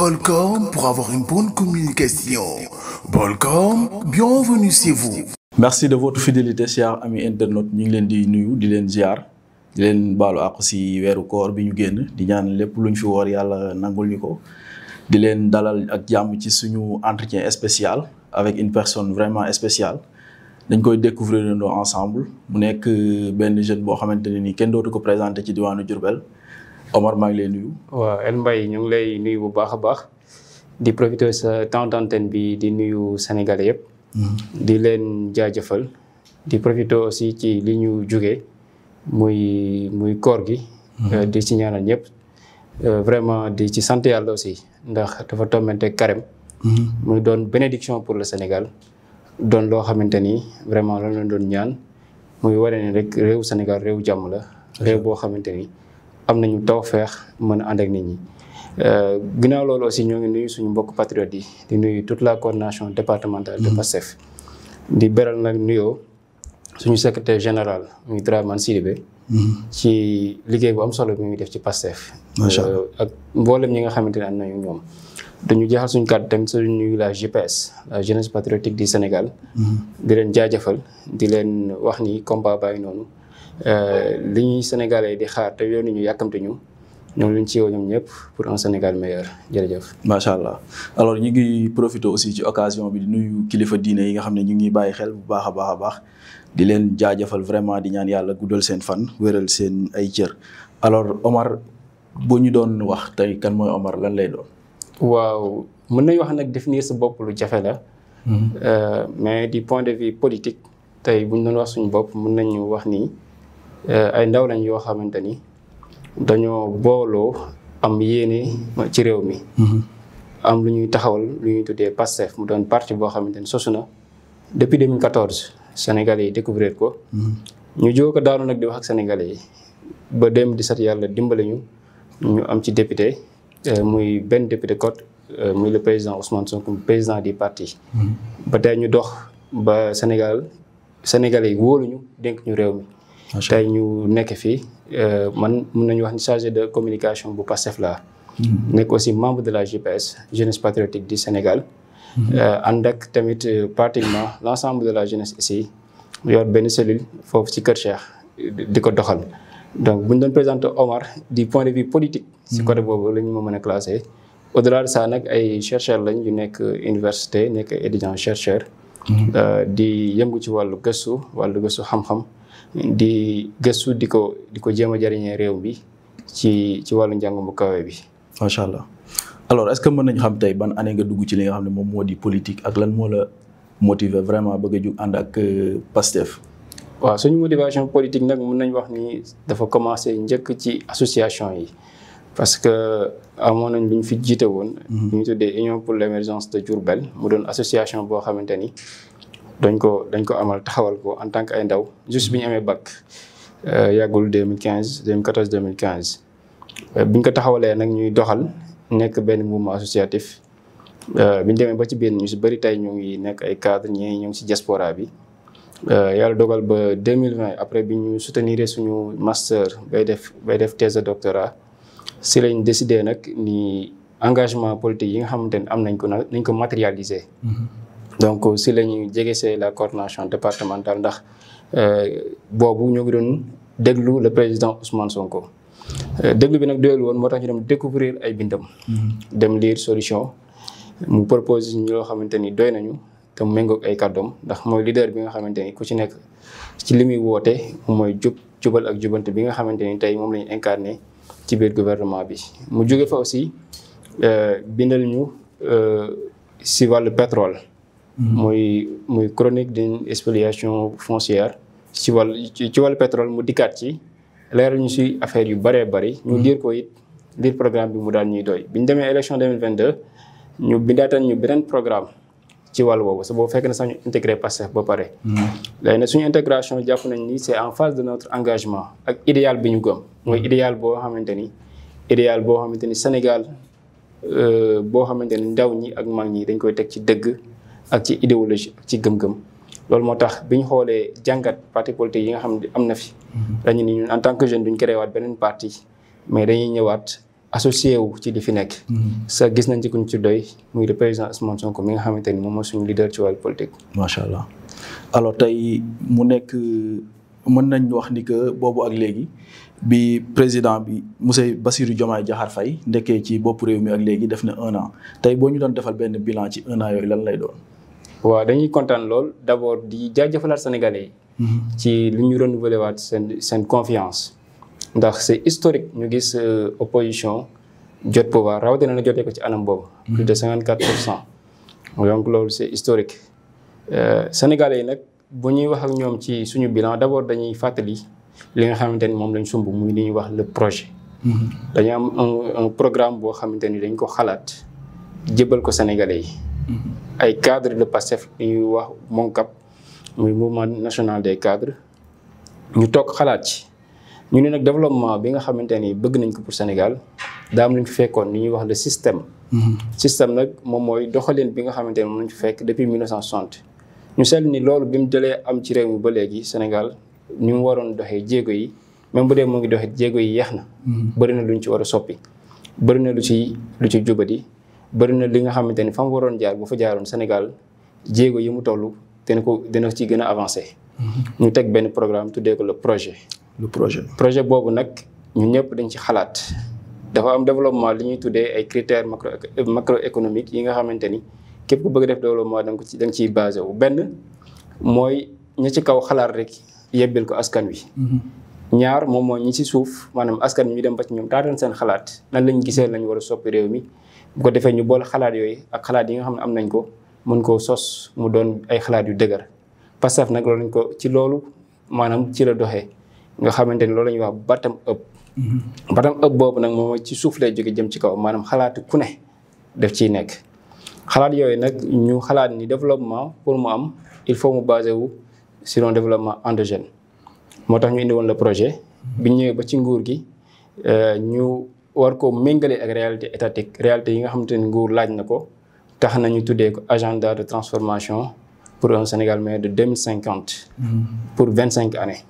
Bolcom pour avoir une bonne communication. Bolcom, bienvenue chez vous. Merci de votre fidélité, chers amis internautes. ñu ngi leen di nuyu di leen ziar di leen baalu àq si weeru koor bi ñu génn di ñaan lépp luñ fi woor yàlla nangul ñu ko di leen dalal ak jàmm ci suñu entretien spécial avec une personne vraiment spéciale. dañ koy découvrir ensemble mu nekk benn jeune boo xamante ne nii kenn dootu ko présenté ci diwaanu Diourbel. Omar maa ngi lay nuyu. waaw El Mbaye ñu ngi lay nuyu bu baax a baax di profiter sa temps d'antenne bi di nuyu Sénégalais yëpp. di leen jaajëfal di profiter aussi ci li ñu jugee muy koor gi. di ci ñaanal ñëpp. vraiment di ci sant yàlla aussi ndax dafa tombante carême. muy doon bénédiction pour le Sénégal. doon loo xamante ni vraiment loolu la doon ñaan muy wane ne rek réew Sénégal réew jàmm la. réew boo xamante ni. am nañu tawfeex mën a ànd ak nit ñi ginnaaw loolu aussi ñoo ngi nuyu suñu mbokk patriotes yi di nuyu toute la coordination départementale de PASTEF di beral nag nuyoo suñu secrétaire général muy Dramane Sidibé ci liggéey bu am solo bi muy def ci PASTEF ak mboolem ñi nga xamante ne am nañu ñoom dañu jeexal suñu kàddu tamit suñu nuyu la JPS la jeunesse patriotique du Sénégal di leen jaajëfal di leen wax ni combat baa ngi noonu li ñuy Sénégalais di xaar te yoonu ñu yàkkamte ñu ñoom lañ ci yow ñoom ñëpp pour un Sénégal meilleur jërëjëf. macha allah alors ñu ngi profité aussi ci occasion bi di nuyu kilifa diine yi nga xam ne ñu ngi bàyyi xel bu baax a baax di leen jaajëfal vraiment di ñaan yàlla guddal seen fan wéral seen ay cër. alors Omar boo ñu doon wax tey kan mooy Omar lan lay doon. waaw mën nañu wax nag définir sa bopp lu jafe la. mais du point de vue politique tey bu ñu doon wax suñu bopp mën nañu wax ni. ay ndaw lañ yoo xamante ni dañoo booloo am yéene ci réew mi. am lu ñuy taxawal lu ñuy tuddee PASTEF mu doon parti boo xamante ni sosu na depuis 2014 Sénégalais yi découvrir ko. ñu jóg ko daanu nag di wax ak Sénégalais yi ba 2017 yàlla dimbale ñu am ci député muy benn député cote muy le président Ousmane Sonko président du parti. ba tey ñu dox ba Sénégalais yi wóoluñu dénk ñu réew mi. tey ñu nekk fii man mun nañu wax ni chargé de communication bu PASTEF la nekk aussi membre de la JPS jeunesse patriotique du Sénégal. ànd ak tamit pratiquement l' ensemble de la jeunesse ici yor benn cellule foofu ci Kër Cheikh di ko doxal. donc bu ñu doon présenter Omar du point de vue politique. si côté boobu la ñu ma mën a classé. au delà de ça nag ay chercheurs lañ yu nekk université nekk étudiant chercheur. di yëngu ci wàllu gëstu xam-xam. di gëstu di ko jéem a jëriñee réew bi ci wàllu njàng mu kawe bi. macha allah alors est-ce que mën nañu xam tey ban année nga dugg ci li nga xam ne moom moo di politique ak lan moo la motiver vraiment bëgg a jug ànd ak PASTEF. waaw suñu motivation politique nag mën nañu wax ni dafa commencé njëkk ci association yi parce que amoon nañ lu ñu fi jiite woon. ñu tuddee Union pour l'émergence de Diourbel mu doon association boo xamante ni. dañ ko amal taxawal ko en tant que ay ndaw juste bi ñu amee bac yàggul 2015 bi ñu ko taxawalee nag ñuy doxal nekk benn mouvement associatif bi ñu demee ba ci biir ñu si bëri tey ñu ngi nekk ay cadre ñii ñu ngi si diaspora bi yàlla dogal ba 2020 après bi ñu soutenir suñu master bay def thèse de doctorat si lañ décidé nag ni engagement politique yi nga xamante ne am nañ ko matérialiser. donc si la ñuy jegesee la coordination départementale ndax boobu ñoo ngi doon déglu le président Ousmane Sonko déglu bi nag doyul woon moo tax ñu dem découvrir ay bindam. dem lire solution mu propose ñu loo xamante ni doy nañu te mu méngoog ay kàddoom ndax mooy leader bi nga xamante ni ku ci nekk ci li muy woote mooy jubal ak jubante bi nga xamante ni tey moom la ñu incarné ci biir gouvernement bi. mu jóge fa aussi bindal ñu si wàllu pétrole. muy chronique d'une spoliation foncière ci wàllu pétrole mu dikkaat ci leeral ñu si affaire yu bëree bëri. ñu lire ko it lire programme bi mu daal ñuy doy. bi ñu demee élection 2022 ñu bindaatal ñu beneen programme ci wàllu boobu parce que boobu fekk na sax ñu intégré PASTEF ba pare. léegi nag suñu intégration jàpp nañ ni c'est en phase de notre engagement ak idéal bi ñu gëm. mooy idéal boo xamante ni Sénégal boo xamante ni ndaw ñi ak mag ñi dañ koy teg ci dëgg. ak ci idéologie ak ci gëm-gëm loolu moo tax bi ñu xoolee jàngat parti politique yi nga xam ne am na fi. dañu ni ñun en tant que jeune duñ créé waat beneen parti mais dañuy ñëwaat associé wu ci li fi nekk. sa gis nañ ci kuñ ci doy muy le président Ousmane Sonko mi nga xamante ni moom mooy suñu leader ci wàllu politique. macha allah alors tey mu nekk mën nañ wax ni que boobu ak léegi bi président bi monsieur Bassirou Diomaye Diakhar Faye ndekkee ci bopp réew mi ak léegi def na 1 an tey boo ñu doon defal benn bilan ci 1 an yooyu lan lay doon. waaw dañuy kontaan lool d'abord di jaajëfalaat sénégalais yi. ci li ñu renouveler waat seen confiance. ndax c'est historique ñu gis opposition jot pouvoir rawatina na jotee ko ci anam boobu. plus de 54%. donc loolu c'est historique. Sénégalais yi nag bu ñuy wax ak ñoom ci suñu bilan d'abord dañuy fàttali li nga xamante ni moom lañ sumb muy li ñuy wax le projet. dañu am un programme boo xamante ni dañ ko xalaat jébal ko Sénégalais yi. ay cadres de PASTEF li ñuy wax MONCAP muy mouvement national des cadres ñu toog xalaat ci. ñu ne nag développement bi nga xamante ni bëgg nañ ko pour Sénégal daa am lu ñu fi fekkoon li ñuy wax le système. système nag moom mooy doxalin bi nga xamante ni moom lañ fi fekk depuis 1960. ñu seetlu ni loolu bi mu jëlee am ci réew mi ba léegi Sénégal ni mu waroon doxee jéego yi même bu dee mu ngi doxee jéego yi yeex na. bëri na lu ñu ci war a soppi. bëri na lu ci jubadi bëri na li nga xamante ni fa mu waroon jaar bu fa jaaroon Sénégal jéego yi mu toll dina ci gën a avancé. ñu teg benn programme tuddee ko le projet. projet boobu nag ñun ñëpp dañ ci xalaat dafa am développement li ñuy tuddee ay critères macroéconomiques yi nga xamante ni képp ku bëgg def développement da nga ciy basé wu. benn mooy ñi ci kaw xalaat rek yebbil ko askan wi. ñaar moom mooy ñi ci suuf maanaam askan wi ñu dem ba ci ñoom taataan seen xalaat nan lañ gisee lañ war a soppi réew mi bu ko defee ñu boole xalaat yooyu ak xalaat yi nga xam ne am nañ ko mën koo sos mu doon ay xalaat yu dëgër Pastef nag loolu lañ ko ci loolu maanaam ci la doxee. nga xamante ni loolu la ñuy wax bottom up. bottom up boobu nag moom ci suuf lay jóge jëm ci kaw maanaam xalaatu ku ne def ciy nekk. xalaat yooyu nag ñu xalaat ni développement pour mu am il faut mu basé wu sur un développement endogène. moo tax ñu indi woon le projet. bi ñu ñëwee ba ci nguur gi ñu war ko méngale ak réalité étatique réalité yi nga xamante ni nguur laaj na ko tax nañu tuddee ko agenda de transformation pour un Sénégal meilleur de 2050. pour 25 années.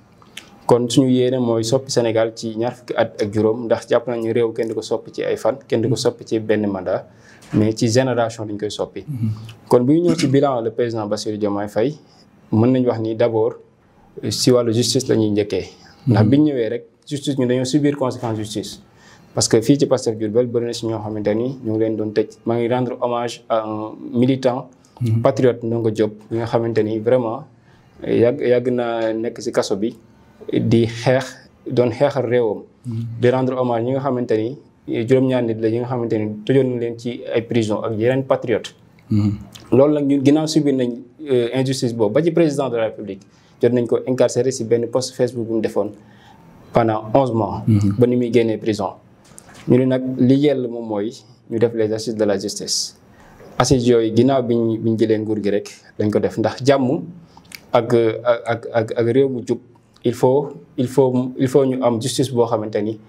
kon suñu yéene mooy soppi Sénégal ci ñaar fukki at ak juróom ndax jàpp nañu réew kenn di ko soppi ci ay fan kenn di ko soppi ci benn mandat mais ci génération dañ koy soppi. kon bu ñu ñëw ci bilan le président Bassirou Diomaye Faye mën nañu wax ni d'abord si wàllu justice la ñuy njëkkee. ndax biñ ñëwee rek justice ñu dañoo subir conséquence justice. parce que fii ci Pastef Diourbel bëri na si ñoo xamante ni ñu ngi leen doon tëj maa ngi rendre hommage à un militant. patriote Ndongo Diop bi nga xamante ni vraiment yàgg naa nekk si kaso bi. di doon xeexal réewam. di rendre hommage ñi nga xamante ni juróom-ñaar nit la yi nga xamante ni tëjoon na leen ci ay prison ak yeneen patriote. loolu nag ñun ginnaaw subir nañ injustice boobu ba ci président de la République jot nañ ko incarcéré si benn post Facebook bu mu defoon pendant 11 mois. ba ni muy génnee prison. ñu ne nag li yell moom mooy ñu def les assises de la justice. assises yooyu ginnaaw biñ jëlee nguur gi rek dañ ko def ndax jàmm ak réew mu jub. il faut ñu am justice boo xamante ni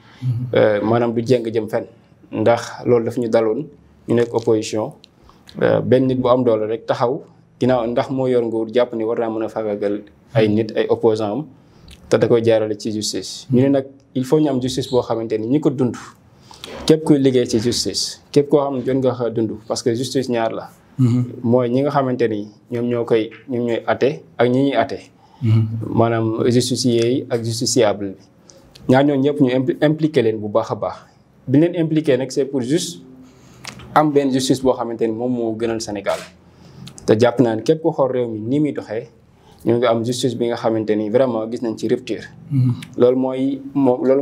maanaam du jéng jëm fenn ndax loolu daf ñu daloon ñu nekk opposition benn nit bu am doole rek taxaw ginnaaw ndax moo yor nguur jàpp ni war naa mën a faagaagal ay nit ay opposants am te da koy jaarale ci justice. ñu ne nag il faut ñu am justice boo xamante ni ñi ko dund képp kuy liggéey ci justice képp koo xam ne jot nga xa dund parce que justice ñaar la. mooy ñi nga xamante ni ñoom ñooy atte ak ñi ñuy atte. maanaam justicier yi ak justiciable bi ñaar ñooñu ñëpp ñu impliqué leen bu baax a baax bi leen impliqué nag c'est pour juste am benn justice boo xamante ni moom moo gënal Sénégal te jàpp naa ne képp ku xool réew mi ni muy doxee ñu ngi am justice bi nga xamante ni vraiment gis nañ ci rupture. loolu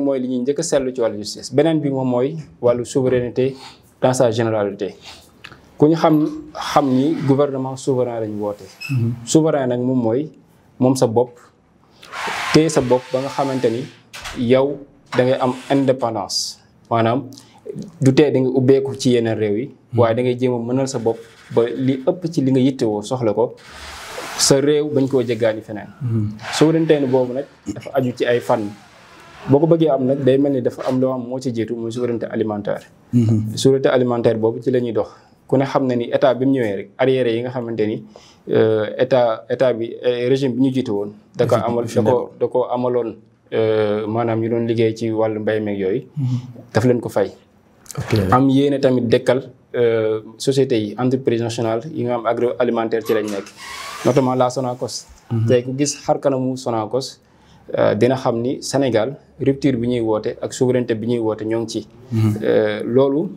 mooy li ñuy njëkk a seetlu ci wàllu justice beneen bi moom mooy wàllu souveraineté dans sa généralité ku ñu xam ni gouvernement souverain lañu woote. souverain nag moom sa bopp téye sa bopp ba nga xamante ni yow da ngay am indépendance maanaam du tee da nga ubbeeku ci yeneen réew yi. waaye da ngay jéem a mënal sa bopp ba li ëpp ci li nga yittewoo soxla ko sa réew bañ koo jéggaani feneen. souveraineté boobu nag dafa aju ci ay fànn boo ko bëggee am nag day mel ni dafa am loo am moo ci jiitu muy souveraineté alimentaire. souveraineté alimentaire boobu ci la ñuy dox. ku ne xam na ni état bi mu ñëwee rek arrière yi nga xamante ni état bi régime bi ñu jiite woon. da ko amaloon maanaam ñu doon liggéey ci wàllu mbay meeg yooyu. daf leen ko fay. am yéene tamit dekkal sociétés yi entreprise nationale yi nga am agroalimentaire ci lañ nekk notamment la Sonacos. tey ku gis xar kanamu Sonacos dina xam ni Sénégal rupture bi ñuy woote ak souveraineté bi ñuy woote ñoo ngi ci. loolu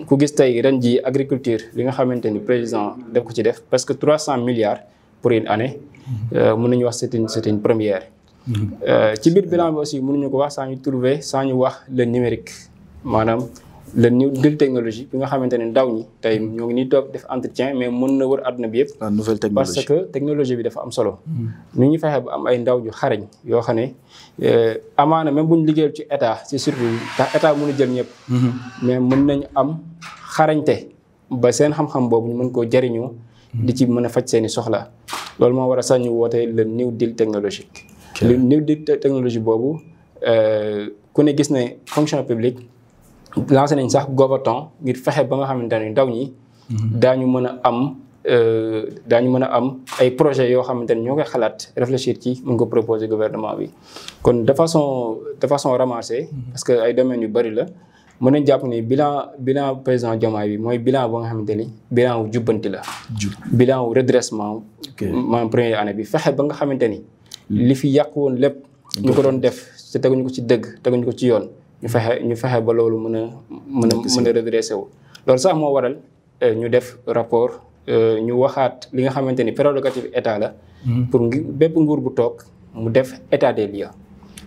ku gis tey ren ji agriculture li nga xamante ni président def ko ci def parce que 300 milliards pour une année. mën nañu wax c'est une première. ci biir bilan bi aussi mënuñu ko wax sans ñu wax le numérique maanaam le new deal technologie bi nga xamante ne ndaw ñi tey ñoo ngi nii toog def entretien mais mën na wër àdduna bi yëpp. la nouvelle technologie parce que technologie bi dafa am solo. ni ñu fexe ba am ay ndaw yu xarañ yoo xam ne amaana même bu ñu liggéeyal ci état ci surtout ndax état mënu jël ñëpp. mais mën nañu am xarañte ba seen xam-xam boobu ñu mën koo jariñoo. di ci mën a faj seen i soxla. loolu moo war a sax ñu woote le new deal technologique. le new deal technologie boobu ku ne gis ne fonction publique. lancé nañ sax Govaton ngir fexe ba nga xamante ne ndaw ñi. daañu mën a am ay projets yoo xamante ne ñoo koy xalaat réfléchir ci mën ko proposer gouvernement bi. kon de façon ramassée. parce que ay domaines yu bari la mën nañ jàpp ni bilan président Diomaye bi mooy bilan ba nga xamante ni bilan wu jubbanti la. bilan wu redressement. maanaam première année bi fexe ba nga xamante ni. li fi yàq woon lépp. ñu ko doon def te teguñu ko ci dëgg teguñu ko ci yoon. ñu fexe ba loolu mën a redressé wu. loolu sax moo waral ñu def rapport ñu waxaat li nga xamante ni prérogative état la. pour bépp nguur bu toog mu def état des lieux.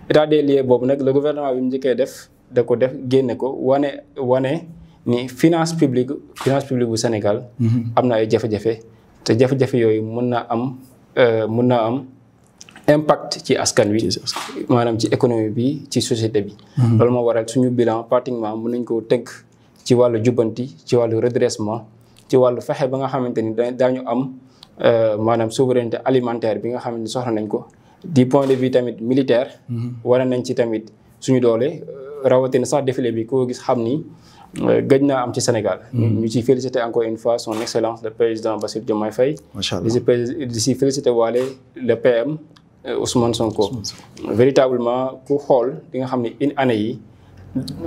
état des lieux boobu nag le gouvernement bi mu njëkkee def da ko def génne ko wane ni finance publique bu Sénégal. am na ay jafe-jafe te jafe-jafe yooyu mën naa am. impact ci askan wi maanaam ci économie bi ci société bi. loolu moo waral suñu bilan pratiquement mën nañ koo tënk ci wàllu jubbanti ci wàllu redressement ci wàllu fexe ba nga xamante ni daañu am maanaam souveraineté alimentaire bi nga xamante ni soxla nañ ko. du point de vue tamit militaire. wane nañ ci tamit suñu doole rawatina sax défilé bi koo gis xam ni gëj naa am ci Sénégal. ñu ciy féliciter encore une fois son excellence le président Bassirou Diomaye Faye. macha allah di si féliciter waale le PM. Ousmane Sonko véritablement ku xool di nga xam ne une année yi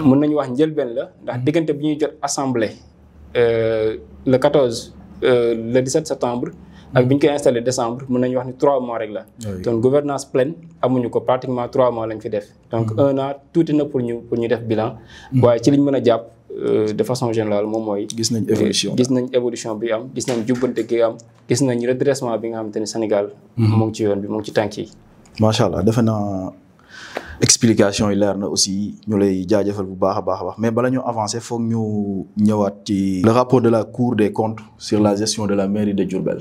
mën nañu wax njëlbeen la ndax diggante bi ñuy jot assemblée le 14 le 17 septembre ak bi ñu koy installé décembre mën nañu wax ni 3 mois rek la. donc gouvernance pleine amuñu ko pratiquement 3 mois lañ fi def. donc 1 an tuuti na pour ñu def bilan. waaye ci liñ mën a jàpp de façon générale moom mooy. gis nañ évolution bi am gis nañ jubbante gi am gis nañ redressement bi nga xamante ni Sénégal. mu ngi ci yoon bi mu ngi ci tànk yi. macha allah defe naa explication yi leer na aussi ñu lay jaajëfal bu baax a baax mais bala ñu avancer foog ñu ñëwaat ci. le rapport de la Cour des comptes sur la gestion de la mairie de Diourbel.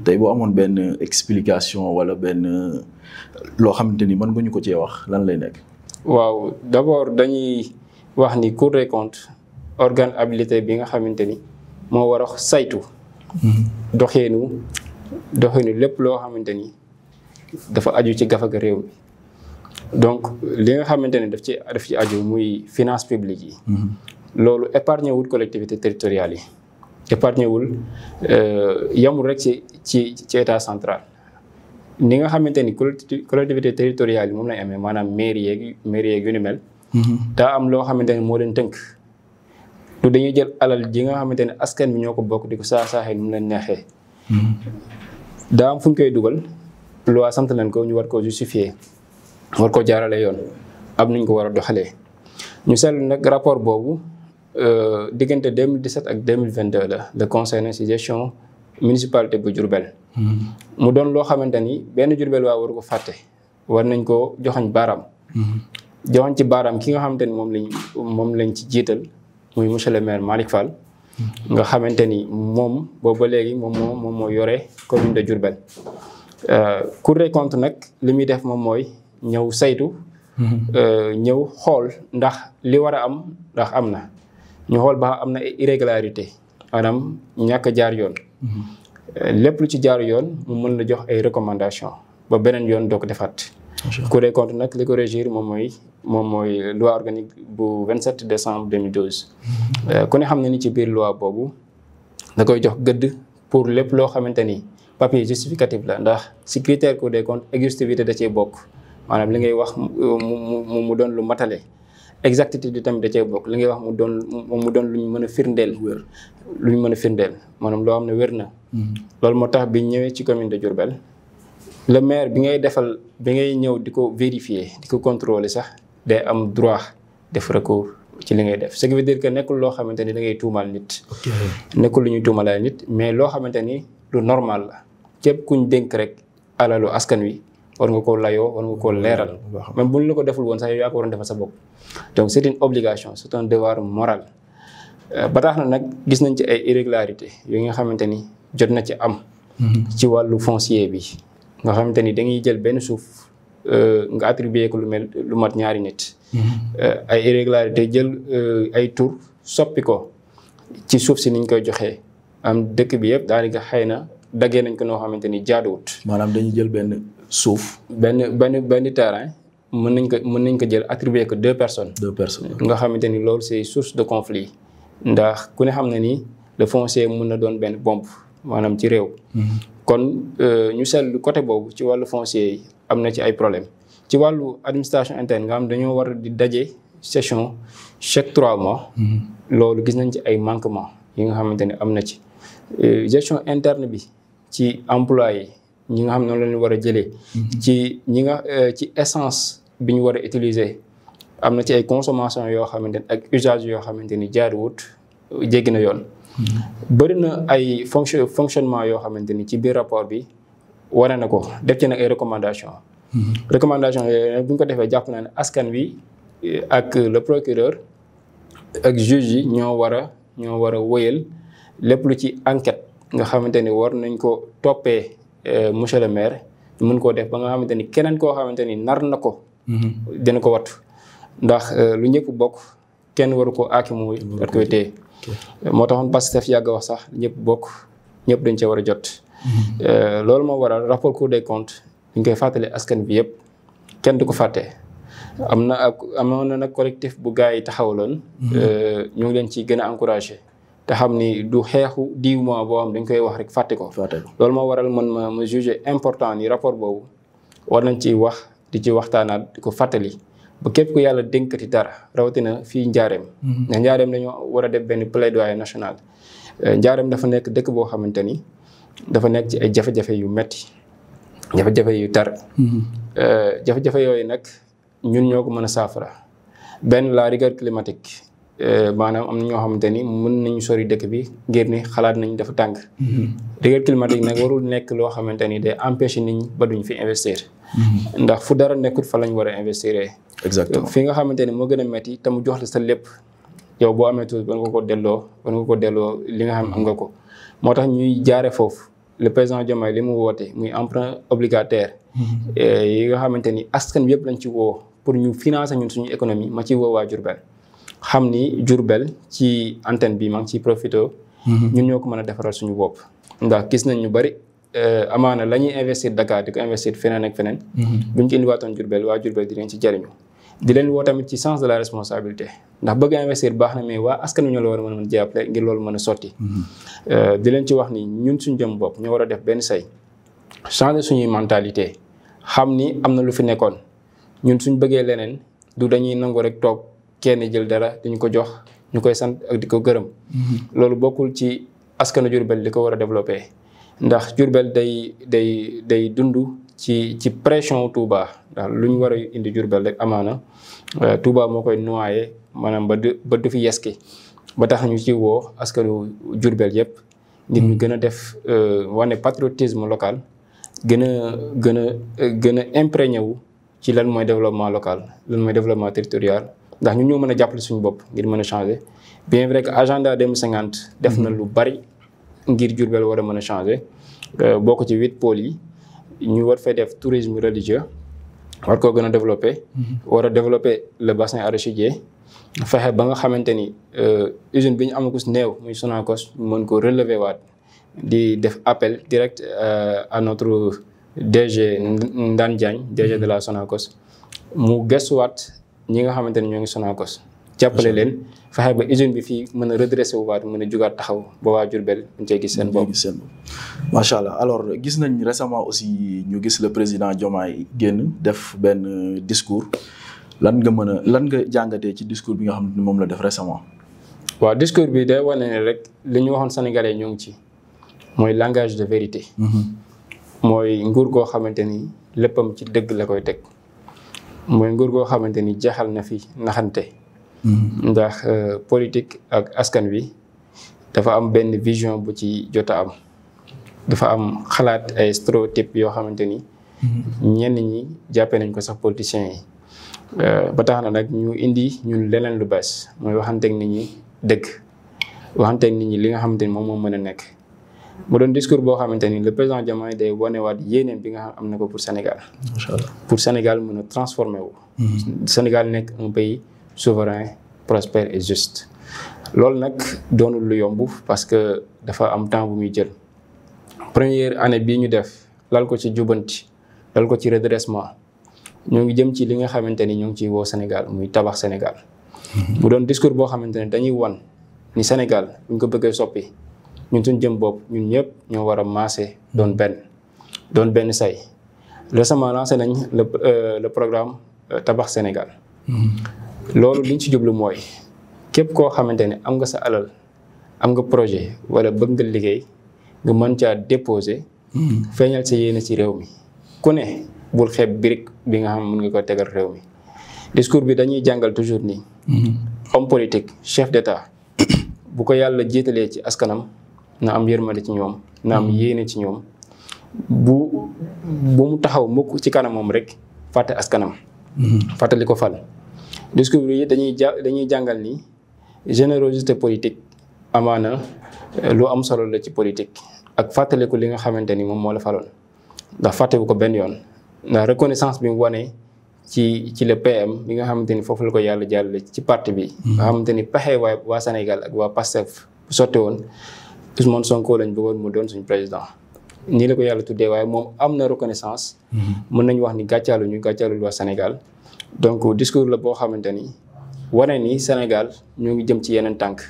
tey boo amoon benn explication wala benn loo xamante ni mën nga ñu ko cee wax lan lay nekk. waaw d'abord dañuy wax ni Cour des comptes organe habilité bi nga xamante ni moo war a saytu. doxeenu lépp loo xamante ni dafa aju ci gafaga réew mi. donc li nga xamante ne daf ci aju muy finance publique yi. loolu épargné wul collectivité territoriales yi. épargné wul yamul rek ci état central. ni nga xamante ni collectivité territoriales yi moom lañ amee maanaam mairie yeeg yu ni mel. daa am loo xamante ne moo leen tënk. lu dañuy jël alal ji nga xamante ne askan bi ñoo ko bokk di ko saaxee nu mu leen neexee. daa am fu ñu koy dugal loi sant leen ko ñu war koo justifier. war ko jaarale yoon am nañ ko war a doxalee ñu seetlu nag rapport boobu diggante 2017 ak 2022 la concerné ci gestion municipalité bu Diourbel. mu doon loo xamante ni benn Diourbel waa war ko fàtte war nañ ko joxoñ baaraam. joxoñ ci baaraam ki nga xamante ni moom lañ ci jiital muy monsieur le maire Malick Fall. nga xamante ni moom boobu ba léegi moom moo yore commune de Diourbel. Cour des comptes nag li muy def moom mooy. ñëw saytu. ñëw xool ndax li war a am ndax am na. ñu xool ba am na irrégularité maanaam ñàkk jaar yoon. lépp lu ci jaar yoon mu mën la jox ay recommandations ba beneen yoon doo ko defaat. Cour des comptes nag li ko régir moom mooy loi organique bu 27 décembre 2012. ku ne xam ne ni ci biir loi boobu da koy jox gëdd pour lépp loo xamante ni papier justificatif la ndax si critère Cour des comptes exhaustivité da cee bokk. maanaam li ngay wax mu doon lu matale exactitude tamit da cee bokk li ngay wax mu doon lu ñu mën a firndeel. lu ñu mën a firndeel maanaam loo xam ne wér na. loolu moo tax bi ñëwee ci commune de Diourbel le maire bi ngay ñëw di ko vérifier di ko contrôler sax day am droit def recours ci li ngay def ce qui veut dire que nekkul loo xamante ni da ngay tuumaal nit. nekkul lu ñuy tuumalaay nit mais loo xamante ni lu normal la képp kuñ dénk rek alalu askan wi war nga koo layoo war nga koo leeral. même bu ñu la ko deful woon sax yow yaa ko waroon defal sa bopp. donc c'est une obligation c'est un devoir moral. ba tax na nag gis nañ ci ay irrégularités yu nga xamante ni jot na ci am. ci wàllu foncier bi nga xamante ni dañuy jël benn suuf nga attribué ko lu mat ñaari nit. ay irrégularités jël ay tur soppi ko ci suuf si niñ koy joxee am dëkk bi yëpp daanaka xëy na daggee nañ ko noo xamante ni jaaduwut. maanaam dañuy jël benn suuf. benn terrain mën nañ ko jël attribué ko deux personnes. nga xamante ni loolu c'est source de conflit. ndax ku ne xam na ni le foncier mën na doon benn bombe maanaam ci réew. kon ñu seetlu côté boobu ci wàllu foncier yi am na ci ay problèmes. ci wàllu administration interne nga xam dañoo war di daje session chaque 3 mois. loolu gis nañ ci ay manquements yi nga xamante ni am na ci. gestion interne bi ci employé ñi nga xam ne noonu la ñu war a jëlee. ci ci essence bi ñu war a utiliser. am na ci ay consommation yoo xamante ni ak usage yoo xamante ni jaaduwut jéggi na yoon. bëri na ay fonctionnement yoo xamante ni ci biir rapport bi wane na ko def ci nag ay recommandations. recommandation yooyu nag bu ñu ko defee jàpp naa ne askan wi ak le procureur ak juge yi ñoo war a wëyal lépp lu ci enquête nga xamante ni war nañ ko toppee monsieur le maire ñu mën koo def ba nga xamante ni keneen koo xamante ni nar na ko. dina ko wattu ndax lu ñëpp bokk kenn waru ko aakimu war koy téye. moo taxoon Pastef yàgg wax sax ñëpp bokk ñëpp dañ cee war a jot. loolu moo waral rapport Cour des comptes ñu koy fàttali askan bi yëpp kenn du ko fàtte. amoon na nag collectif bu gars yi taxawaloon. ñu ngi leen ciy gën a encouragé. te xam ni du xeexu 10 mois boo xam dañ koy wax rek fàtte ko. loolu moo waral man ma jugé important ni rapport boobu war nañ ciy wax di ci waxtaanaat di ko fàttali. ba képp ku yàlla dénkati dara rawatina fii Njaareem. ndax Njaareem dañoo war a def benn plaidoyer national. Njaareem dafa nekk dëkk boo xamante ni dafa nekk ci ay jafe-jafe yu metti jafe-jafe yu tar. jafe-jafe yooyu nag ñun ñoo ko mën a saafara benn la rigueur climatique maanaam am na ñoo xamante ni mën nañu sori dëkk bi ngir ni xalaat nañ dafa tàng. rigueur climatique nag warul nekk loo xamante ni day empêcher nit ñi ba duñ fi investir. ndax fu dara nekkul fa lañ war a investir. exactement fi nga xamante ni moo gën a métti te mu jox la sa lépp yow boo amee tuuti war nga ko delloo li nga xam am nga ko. moo tax ñuy jaare foofu le président Diomaye li mu woote muy emprunt obligataire. yi nga xamante ni askan bi yëpp lañ ci woo pour ñu financer ñun suñu économie ma ci woo waa Diourbel. xam ni Diourbel ci antenne bi maa ngi ciy profité. ñun ñoo ko mën a defaral suñu bopp. ndax gis nañ ñu bari. amaana la ñuy investir Dakar di ko investir feneen ak feneen. buñ ko indiwaatoon Diourbel waa Diourbel di leen ci jariñu. di leen woo tamit ci sens de la responsabilité ndax bëgg investir baax na mais waa askan wi ñoo la war a mën a jàppale ngir loolu mën a sotti. di leen ci wax ni ñun suñ jëm bopp ñoo war a def benn say changer suñuy mentalité xam ni am na lu fi nekkoon ñun suñ bëggee leneen du dañuy nangu rek toog kenn jël dara dañu ko jox ñu koy sant ak di ko gërëm. loolu bokkul ci askanu Diourbel di ko war a développer. ndax Diourbel day dund ci pression Touba ndax lu ñu war a indi Diourbel rek amaana Touba moo koy noyé maanaam ba du fi yeski ba tax ñu ci woo askanu Diourbel yëpp ngir ñu gën a def wane patriotisme local gën a imprégné wu ci lan mooy développement local lan mooy développement territorial ndax ñun ñoo mën a jàppale suñu bopp ngir mën a changer bien vrai que agenda 2050 def na lu bari ngir Diourbel war a mën a changer bokk ci 8 pôles yi ñu war fay def tourisme religieux war koo gën a développer. war a développer le bassin arachidier fexe ba nga xamante ni usine bi ñu amagus néew muy Sonacos mën ko relever waat di def appel direct à notre DG Ndane Diagne DG de la Sonacos mu gëstuwaat ñi nga xamante ni ñoo ngi Sonacos jàppale leen fexe ba usine bi fii mën a redressé wu waat mën a jugaat taxaw ba waa Diourbel ñu cee gis seen bopp. macha allah alors gis nañ récemment aussi ñu gis le président Diomaye génn def benn discours lan nga jàngatee ci discours bi nga xam ne moom la def récemment. waaw discours bi day wane ne rek li ñu waxoon sénégalais ñoo ngi ci mooy langage de vérité. mooy nguur goo xamante ni léppam ci dëgg la koy teg. mooy nguur goo xamante ni jeexal na fi naxante. ndax politique ak askan wi dafa am benn vision bu ci jot a am. dafa am xalaat ay stéréotypes yoo xamante ni. ñenn ñi jàppee nañ ko sax politiciens yi. ba tax na nag ñu indi ñun leneen lu bees mooy waxanteeg nit ñi dëgg waxanteeg nit ñi li nga xamante ni moom moo mën a nekk. mu doon discours boo xamante ni le président Diomaye day wanewaat yéeneen bi nga xam am na ko pour Sénégal. macha allah pour Sénégal mën a transformé wu. Sénégal nekk un pays souverain prospère et juste. loolu nag doonul lu yomb parce que dafa am temps bu muy jël. première année bii ñu def lal ko ci jubanti lal ko ci redressement ñoo ngi jëm ci li nga xamante ni ñoo ngi ciy woo Sénégal muy tabax Sénégal. mu doon discours boo xamante ne dañuy wan ni Sénégal buñ ko bëggee soppi ñun suñ jëm bopp ñun ñëpp ñoo war a maase doon benn say. récemment lancé nañ le programme tabax Sénégal. loolu liñ ci jublu mooy képp koo xamante ne am nga sa alal am nga projet wala bëgg nga liggéey nga mën caa déposer. feeñal sa yéene ci réew mi ku ne bul xeeb birik bi nga xam mën nga ko tegal réew mi. discours bi dañuy jàngal toujours nii. homme politique chef d'état bu ko yàlla jiitalee ci askanam na am yërmande ci ñoom na am yéene ci ñoom bu mu taxaw mukk ci kanamam rek fàtte askanam. fàttali ko fal. discours bi dañuy jàngal ni générosité politique amaana lu am solo la ci politique ak fàttaliku li nga xamante ni moom moo la faloon ndax fàttewu ko benn yoon ndax reconnaissance bi mu wane ci le PM bi nga xamante ni foofu la ko yàlla jàllale ci parti bi. nga xamante ni pexe waa Sénégal ak waa PASTEF bu sotte woon Ousmane Sonko lañ bëggoon mu doon suñu président. nii la ko yàlla tuddee waaye moom am na reconnaissance. mën nañu wax ni gàccaalul waa Sénégal. donc discours la boo xamante ni wane ni Sénégal ñu ngi jëm ci yeneen tànk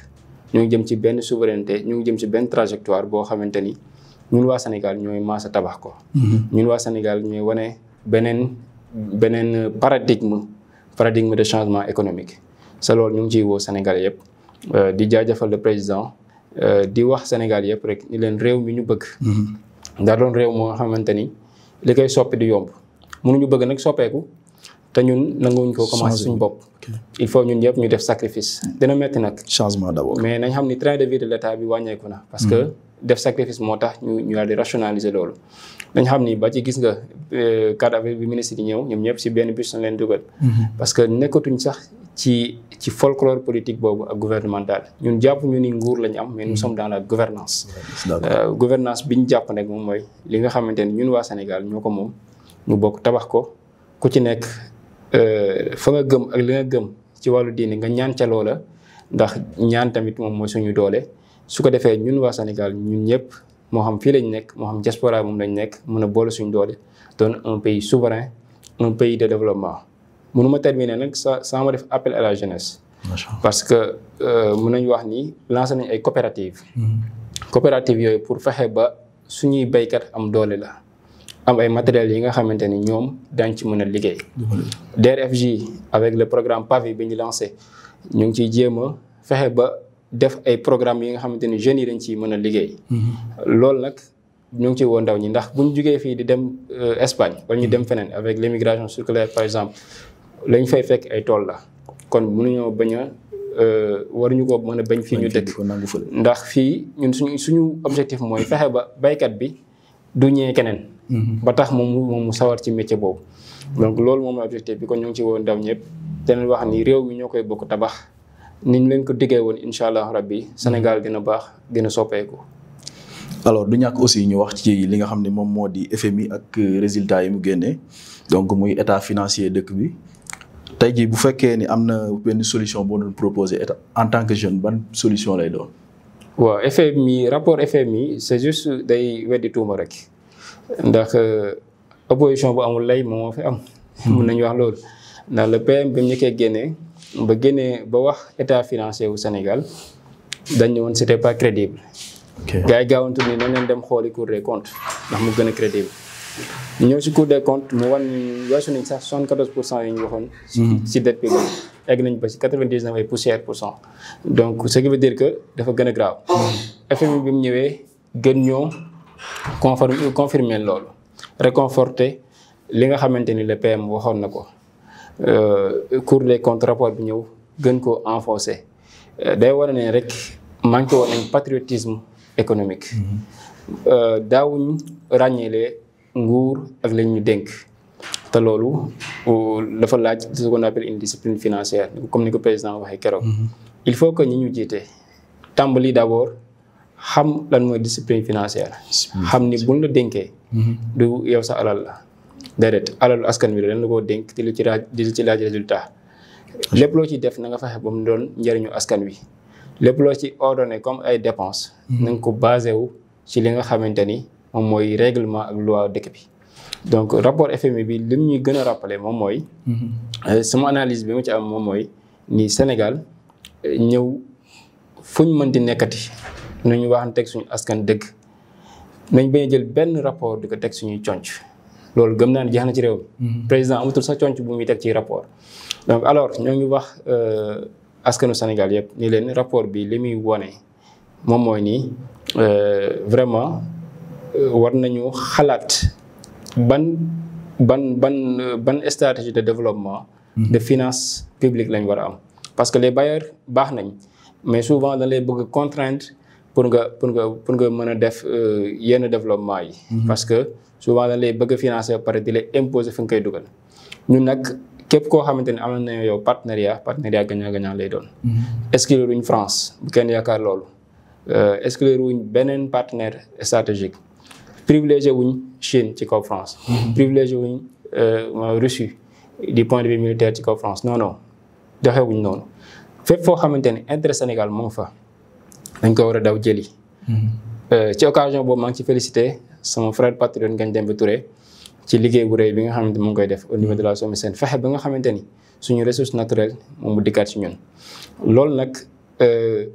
ñu ngi jëm ci benn souveraineté ñu ngi jëm ci benn trajectoire boo xamante ni ñun waa Sénégal ñooy maasa tabax ko. ñun waa Sénégal ñooy wane beneen paradigme de changement économique. sa loolu ñu ngi ciy woo Sénégal yëpp di jaajëfal le président di wax Sénégal yëpp rek ni leen réew mi ñu bëgg. daa doon réew moo xamante ni li koy soppi du yomb mënuñu bëgg nag soppeeku. te ñun nanguwuñ ko commencé suñu bopp. il faut ñun ñëpp ñu def sacrifice. dina metti nag. changement d'abord. mais nañ xam ni train de vie de l'état bi wàññeeku na. parce que def sacrifice moo tax ñu daal di rationaliser loolu. dañ xam ni ba ci gis nga 4 avril bi ministre yi ñëw ñoom ñëpp si benn bus lañ leen dugal. parce que nekkatuñ sax ci folklore politique boobu ak gouvernemental ñun jàpp ñu ni nguur lañ am mais nous sommes dans la gouvernance gouvernance bi ñu jàpp nag moom mooy li nga xamante ni ñun waa Sénégal ñoo ko moom ñu bokk tabax ko ku ci nekk. fa nga gëm ak li nga gëm ci wàllu diine nga ñaan ca loola ndax ñaan tamit moom mooy suñu doole su ko defee ñun waa Sénégal ñun ñëpp moo xam fii lañ nekk moo xam diaspora moom lañ nekk mën a boole suñu doole doon un pays souverain un pays de développement. mënuma terminer nag sans ma def appel à la jeunesse. parce que mën nañu wax ni lancé nañ ay coopératives. coopératives yooyu pour fexe ba suñuy béykat am doole la. am ay matériels yi nga xamante ni ñoom daañ ci mën a liggéey. DRFJ avec le programme PAVI bi ñu lancé ñu ngi ciy jéem a fexe ba def ay programmes yi nga xamante ni jeunes yi dañ ciy mën a liggéey. loolu nag ñu ngi ciy woo ndaw ñi ndax bu ñu jugee fii di dem Espagne wala ñu dem feneen avec l'immigration circulaire par exemple lañ fay fekk ay tool la kon mënuñoo bañ a waruñu ko mën a bañ fii ñu dëkk. ndax fii ñun suñu objectif mooy fexe ba baykat bi du ñëwee keneen. ba tax moom mu sawar ci métier boobu. donc loolu moom objectif bi kon ñu ngi ci woon ndaw ñëpp te leen wax ni réew mi ñoo koy bokk tabax ni ñu leen ko diggee woon incha allah rabbi Sénégal gën a baax gën a soppeeku. alors du ñàkk aussi ñu wax ci li nga xam ne moom moo di FMI ak résultats yi mu génnee donc muy état financier dëkk bi tey jii bu fekkee ni am na benn solution boo doon proposer état en tant que jeune ban solution lay doon. waaw FMI rapport FMI c'est juste day weddi tuuma rek. ndax opposition bu amul lay moo fi am. mën nañu wax loolu ndax le PM bi mu ñu koy génnee ba wax état financier wu Sénégal dañ ne woon c'était pas crédible. gars yi gaawantu ni nañ leen dem xooli Cour des comptes ndax mu gën a crédible. ñëw si Cour des comptes mu wan weesu nañ sax 74% yi ñu waxoon. si dette publique egg nañ ba si 99 ay poussière %. donc ce qui veut dire que dafa gën a grave. FMI bi mu ñëwee gën ñoo confirmer loolu réconforter li nga xamante ni le PM waxoon na ko Cour des comptes rapport bi ñëw gën koo enforcer day war ne rek manqué woon nañ patriotisme économique. daawuñ ràññeele nguur ak lañ ñu dénk te loolu dafa laaj ce qu'on appelle une discipline financière comme ni ko président waxee keroog. il faut que ñi ñu jiite tàmbali d'abord xam lan mooy discipline financière. xam ni buñ la dénkee. du yow sa alal la. déedéet alalu askan wi dañ la koo dénk di ci laaj résultat lépp loo ciy def na nga fexe ba mu doon njëriñu askan wi lépp loo ci ordonné comme ay dépenses. na nga ko basé wu ci li nga xamante ni moom mooy règlement ak loi dëkk bi. donc rapport FMI bi lim ñuy gën a rappelé moom mooy. sama analyse bi ma ci am moom mooy ni Sénégal ñëw fuñ mën di nekkati nañu waxanteeg suñu askan dëgg nañ bañ a jël benn rapport di ko teg suñuy conc loolu gëm naa ne jeex na ci réew mi. président amatul sa conc bu muy teg ci rapport. donc alors ñoo ngi wax askanu Sénégal yëpp ni leen rapport bi li muy wone moom mooy nii vraiment war nañu xalaat ban stratégie de développement. de finance publique lañ war a am. parce que les bailleurs baax nañ mais souvent dañ lay bëgg contraindre pour nga mën a def yenn développement yi. parce que souvent dañ lay bëgg a financer ba pare di lay imposer fi nga koy dugal. ñun nag képp koo xamante ni am na yow partenariat gagnant-gagnant lay doon. exclure wuñ France bu kenn yaakaar loolu. exclure wuñ beneen partenaire stratégique. privilégié wuñ Chine ci kaw France. privilégié wuñ Russie du point de vue militaire ci kaw France non doxewuñ noonu. fépp foo xamante ni intérêt Sénégal moo ngi fa dañ ko war a daw jëli. ci occasion boobu maa ngi ci félicité sama frère patriote Ngagne Demba Touré ci liggéey bu rëy bi nga xamante mu ngi koy def au niveau de la SOMISEN fexe ba nga xamante ni suñu ressource naturelle moom mu dikkaat ci ñun. loolu nag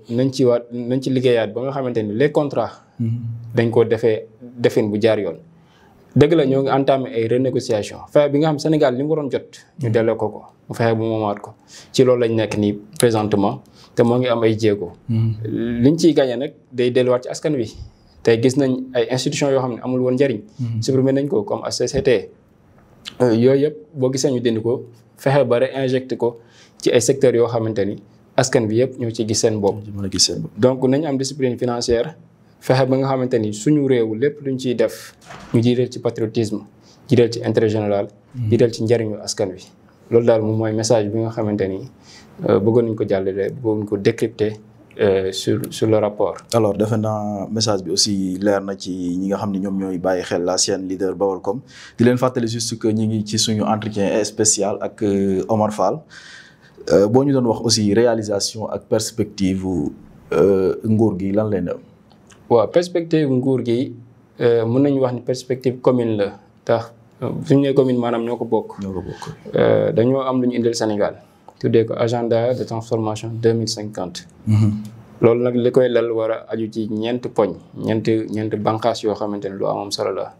nañ ci liggéeyaat ba nga xamante ni les contrats. dañ ko defin bu jaar yoon. dëgg la ñoo ngi entamé ay renégociation fexe bi nga xam Sénégal li mu waroon jot ñu delloo ko mu fexe bu moomaat ko ci loolu lañ nekk nii présentement te moo ngi am ay jéego. liñ ciy gagné nag day delluwaat ci askan wi tey gis nañ ay institutions yoo xam ne amul woon njariñ. supprimé nañ ko comme HCCT. yooyu yëpp boo gisee ñu dindi ko fexe ba réinjecté ko ci ay secteurs yoo xamante ni askan bi yëpp ñoo ci gis seen bopp. donc nañ am discipline financière. fexe ba nga xamante ni suñu réew lépp luñ ciy def ñu jiital ci patriotisme jiital ci intérêt général. jiital ci njariñu askan wi. loolu daal moom mooy message bi nga xamante ni bëggoon nañ ko jàllale bëggoon nañ ko décrypter sur le rapport. alors defe naa message bi aussi leer na ci ñi nga xam ne ñoom ñooy bàyyi xel la chaîne leader Baolcom di leen fàttali juste que ñi ngi ci suñu entretien spécial ak Omar Fall boo ñu doon wax aussi réalisation ak perspective nguur gi lan lay ne. waaw perspective nguur gi mën nañu wax ni perspective commune la tax suñu nee commune maanaam ñoo ko bokk. dañoo am lu ñu indil Sénégal tuddee ko agenda de transformation 2050. loolu nag li koy lal war a aju ci ñeent poñ ñeent bànqaas yoo xamante ne lu am solo la.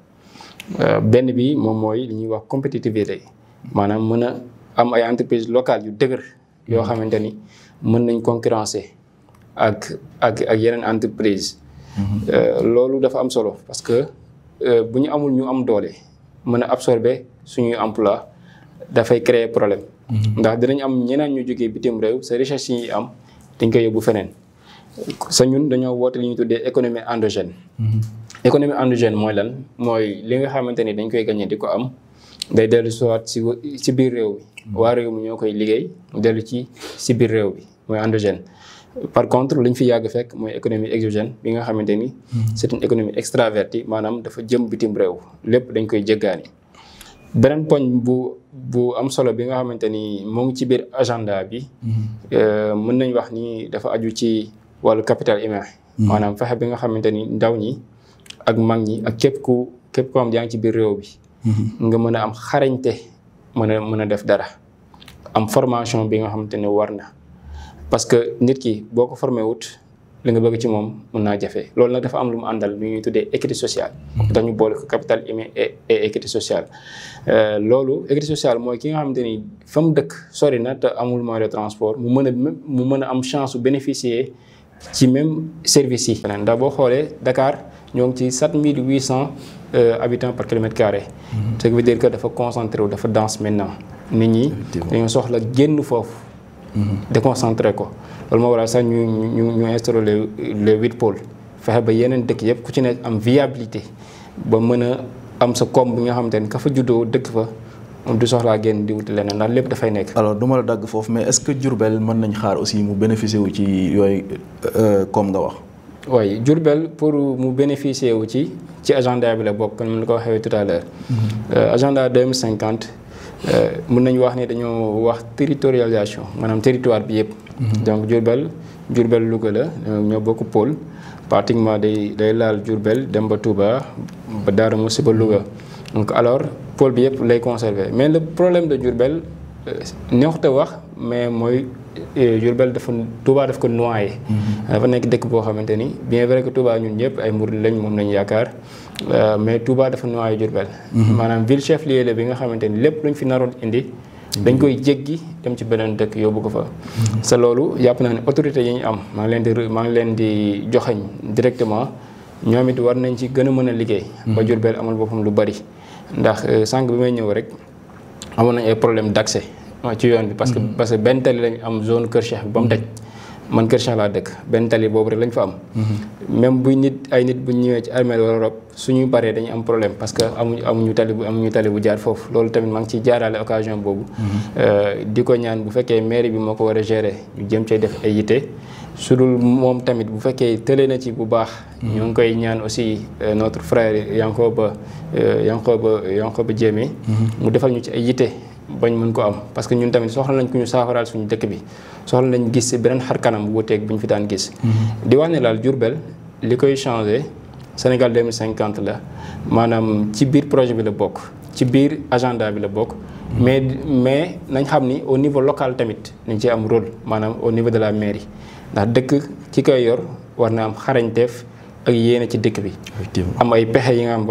benn bi moom mooy li ñuy wax compétitivité maanaam mën a am ay entreprises locales yu dëgër yoo xamante ni mën nañ concurrencer ak yeneen entreprise loolu dafa am solo parce que bu ñu amul ñu am doole mën a absorber suñuy emploi dafay créer problème. ndax dinañ am ñeneen ñu jógee bitim réew sa richesse yi ñuy am dañ koy yóbbu feneen. sa ñun dañoo woote li ñu tuddee économie endogène. économie endogène mooy lan mooy li nga xamante ni dañ koy gagné di ko am day dellu soit ci biir réew mi. waa réew mi ñoo koy liggéey dellu ci biir réew bi mooy endogène. par contre liñ fi yàgg fekk mooy économie exogène bi nga xamante ni c'est une économie extravertie maanaam dafa jëm bitim réew lépp dañ koy jéggaani. beneen poñ bu am solo bi nga xamante ni moo ngi ci biir agenda bi mën nañ wax ni dafa aju ci wàllu capital humain. maanaam fexe bi nga xamante ni ndaw ñi ak mag ñi ak képp ku am yaa ngi ci biir réew bi. nga mën a am xarañte mën a def dara am formation bi nga xamante ni war na. parce que nit ki boo ko formé wut li nga bëgg ci moom mën naa jafe loolu nag dafa am lu mu àndal lu ñuy tuddee équité sociale. dax ñu boole ko capital humain et équité sociale. loolu équité sociale mooy ki nga xamante ni fa mu dëkk sori na te amul moyen de transport mu mën a am chance su bénéficier ci même service yi. ndax boo xoolee Dakar ñoo ngi ci 7800 habitants par kilomètre carré. ce qui veut dire que dafa concentré wu dafa dense maintenant. nit ñi dañoo soxla génn foofu. déconcentré ko loolu moo waral sax ñu instauré les 8 pôles fexe ba yeneen dëkk yëpp ku ci nekk am viabilité ba mën a am sa koom bi nga xamante ni ka fa juddoo dëkk fa du soxlaa génn di wuti leneen ndax lépp dafay nekk. alors du ma la dagg foofu mais est-ce que Diourbel mën nañ xaar aussi mu bénéficier wu ci yooyu comme nga wax. oui Diourbel pour mu bénéficier wu ci agenda bi la bokk comme ni ma ko waxee tout à l'heure agenda 2050 mën nañu wax ni dañoo wax territorialisation maanaam territoire bi yëpp. donc Diourbel Louga la ñoo bokk pôle pratiquement day laal Diourbel dem ba Touba ba Darou Moussi ba Louga donc alors pôle bi yëpp lay conserver mais le problème de Diourbel neexut a wax mais mooy Diourbel Touba daf ko noyé. dafa nekk dëkk boo xamante ni bien vrai que Touba ñun ñëpp ay murid lañ moom lañu yaakaar mais Touba dafa noyé Diourbel. maanaam ville chef lieu la bi nga xamante ni lépp luñ fi naroon indi. dañ koy jéggi dem ci beneen dëkk yóbbu ko fa. sa loolu yàpp naa ne autorité yi ñu am maa ngi leen di joxañ directement ñoom it war nañ ci gën a mën a liggéey. ba Diourbel amal boppam lu bari. ndax sànq bi may ñëw rek amoon nañ ay problème d'accès ci yoon bi. parce que benn tali lañ am zone Kër Cheikh bi ba mu daj. man Kër Cheikh laa dëkk benn tali boobu rek lañ fa am. même bu ay nit bu ñëwee ci armée wala rob suñu paree dañu am problème parce que amuñu tali bu jaar foofu loolu tamit maa ngi ciy jaarale occasion boobu. di ko ñaan bu fekkee mairie bi moo ko war a gérer ñu jëm cay def ay yitte su dul moom tamit bu fekkee tële na ci bu baax. ñu ngi koy ñaan aussi notre frère Yankoba Diémé mu defal ñu ci ay yitte. bañ mën ko am parce que ñun tamit soxla nañ ku ñu saafaraal suñu dëkk bi soxla nañ gis beneen xar kanam bu wuteeg bi ñu fi daan gis. di wax ne daal Diourbel li koy changé Sénégal 2050 la maanaam ci biir projet bi la bokk ci biir agenda bi la bokk. mais nañ xam ni au niveau local tamit nañ ci am rôle maanaam au niveau de la mairie ndax dëkk ci koy yor war na am xarañteef ak yéene ci dëkk bi. am ay pexe yi nga xam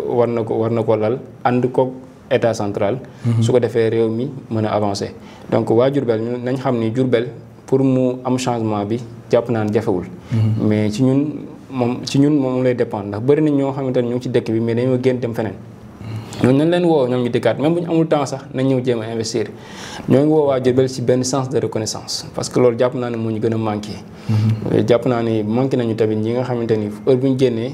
war na ko lal ànd ko. État central. su ko defee réew mi mën a avancer donc waa Diourbel nañ xam ni Diourbel pour mu am changement bi jàpp naan jafewul. mais ci ñun moom lay dépendre ndax bëri nañ ñoo xamante ne ñu ngi ci dëkk bi mais dañoo génn dem feneen. ñooñu nañ leen woo ñoom ñu dëkkaat même bu ñu amul temps sax nañ ñëw jéem a investir ñoo ngi woo waa Diourbel ci benn sens de reconnaissance parce que loolu jàpp naa ne moo ñu gën a manqué. jàpp naa ne manqué nañu tamit ñi nga xamante ni heure bu ñu génnee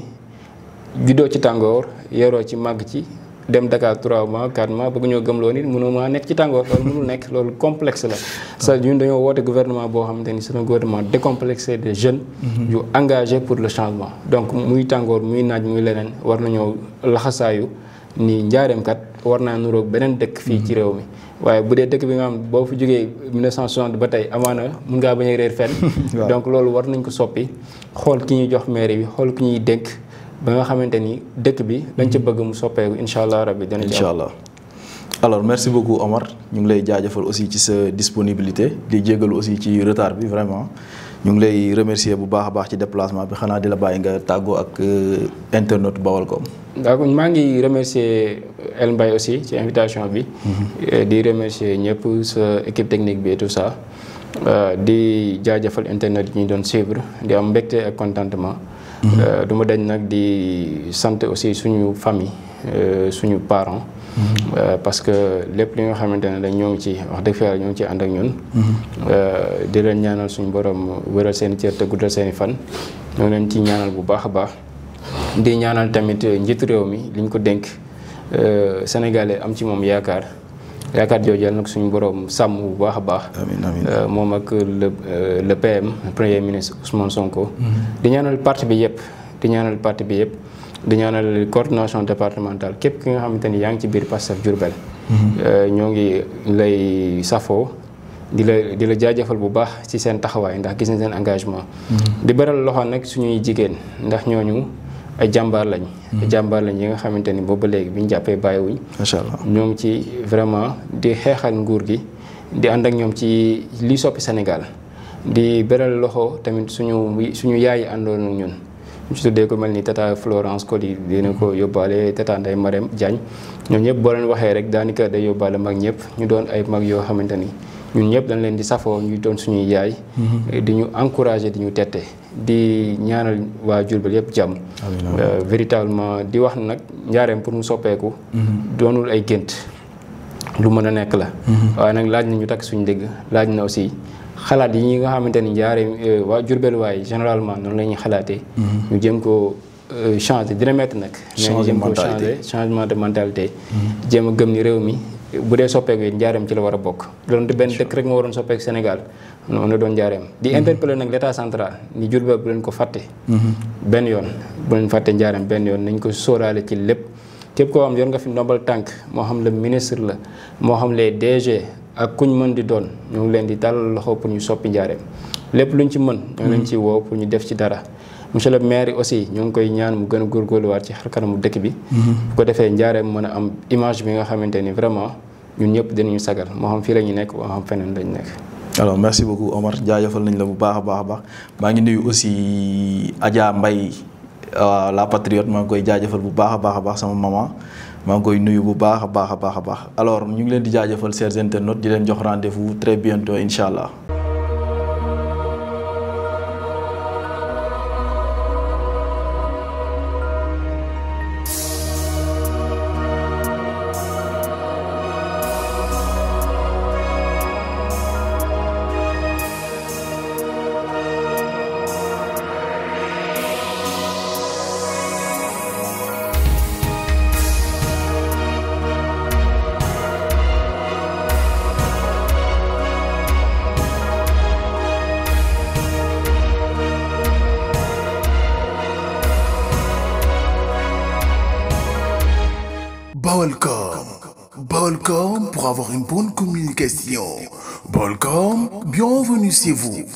juddoo ci tàngoor yoroo ci màgg ci. dem Dakar 3 mois 4 mois bëgg ñoo gëmloo nit mënoo maa nekk ci tàngoor loolu mënul nekk loolu complexe la sa ñun dañoo woote gouvernement boo xamante ni c'est un gouvernement décomplexé des jeunes yu engagé pour le changement donc muy tàngoor muy naaj muy leneen war nañoo laxasaayu ni njaareem kat war naa nuroog beneen dëkk fii ci réew mi waaye bu dee dëkk bi nga xam boo fi jógee 1960 ba tey amaana mun ngaa bañ a réer fenn donc loolu war nañ ko soppi xool ki ñuy jox mairie bi xool ki ñuy dénk ba nga xamante ni dëkk bi lañ ca bëgg mu soppeeku incha allah rabbi dana ci am. incha allah alors merci beaucoup Omar ñu ngi lay jaajëfal aussi ci sa disponibilité di jégalu aussi ci retard bi vraiment ñu ngi lay remercier bu baax a baax ci déplacement bi xanaa di la bàyyi nga tàggoo ak internet Baolcom. d'accord maa ngi remercier El Mbaye aussi ci invitation bi. di remercier ñëpp sa équipe technique bi et tout ça. di jaajëfal internet yi ñu doon suivre di am mbégte ak contentement. du ma dañ nag di sant aussi suñu famille suñu parents. parce que lépp li nga xamante ne dañ ñoo ngi ci wax dëgg fa yàlla ñoo ngi ci ànd ak ñun. di leen ñaanal suñu borom wëral seen i cër te guddal seen i fan. ñoo leen ci ñaanal bu baax a baax. di ñaanal tamit njiitu réew mi liñ ko dénk Sénégalais am ci moom yaakaar jooju yàlla nag suñu borom sàmm bu baax a baax. amiin amiin moom ak le PM premier ministre Ousmane Sonko. di ñaanal parti bi yëpp di ñaanal coordination départementale képp ki nga xamante ni yaa ngi ci biir Pastef Diourbel. ñoo ngi lay safoo di la jaajëfal bu baax ci seen taxawaay ndax gis nañ seen engagement. di beral loxo nag suñuy jigéen ndax ñooñu ay jàmbaar lañ. yi nga xamante ni boobu ba léegi bi ñu jàppee bàyyiwuñ. macha allah ñoo ngi ci vraiment di xeexal nguur gi di ànd ak ñoom ci liy soppi Sénégal di beral loxo tamit suñu yaay yi àndoon ak ñun ñu ci tuddee ko mel ni tata Florence Coly dina ko yóbbaale tata Ndeye Marème Diagne ñoom ñëpp boo leen waxee rek daanaka day yóbbaale mag ñëpp ñu doon ay mag yoo xamante ni ñun ñëpp dañ leen di safoo ñuy doon suñuy yaay di ñu encouragé di ñu tette di ñaanal waa Diourbel yëpp jàmm véritablement di wax nag Njaareem pour mu soppeeku doonul ay gént lu mën a nekk la waaye nag laaj na ñu takk suñu dégg laaj na aussi xalaat yi ñi nga xamante ni Njaareem waa Diourbel waaye généralement noonu la ñuy xalaatee ñu jëm ko changer dina métti nag mais ñu jëm ko changer changement de mentalité jéem a gëm ni réew mi bu dee soppeeku yi Njaareem ci la war a bokk loolu benn dëkk rek moo waroon soppeeku Sénégal noonu la doon Njaareem di interpeller nag l'état central ni Diourbel bu leen ko fàtte benn yoon bu leen fàtte Njaareem benn yoon nañ ko sóoraale ci lépp képp koo xam yor nga fi ndombal tànk moo xam le ministre la moo xam les DG ak kuñ mën di doon ñoo ngi leen di dalal loxo pour ñu soppi Njaareem lépp luñ ci mën ñoo ngi leen ci woo pour ñu def ci dara monsieur le maire aussi ñoo ngi koy ñaan mu gën a góorgóorluwaat ci xar kanamu dëkk bi bu ko defee Njaareem mën a am image bi nga xamante ni vraiment ñun ñëpp dinañu sagal moo xam fii la ñu nekk moo xam feneen lañu nekk. alors merci beaucoup Omar jaajëfal nañ la bu baax a baax a baax maa ngi nuyu aussi Adja Mbaye la patriote maa ngi koy jaajëfal bu baax a baax sama maman maa ngi koy nuyu bu baax a baax alors ñu ngi leen di jaajëfal chers internautes di leen jox rendez-vous très bientôt incha allah. Balcom pour avoir une bonne communication. Balcom, bienvenue chez vous.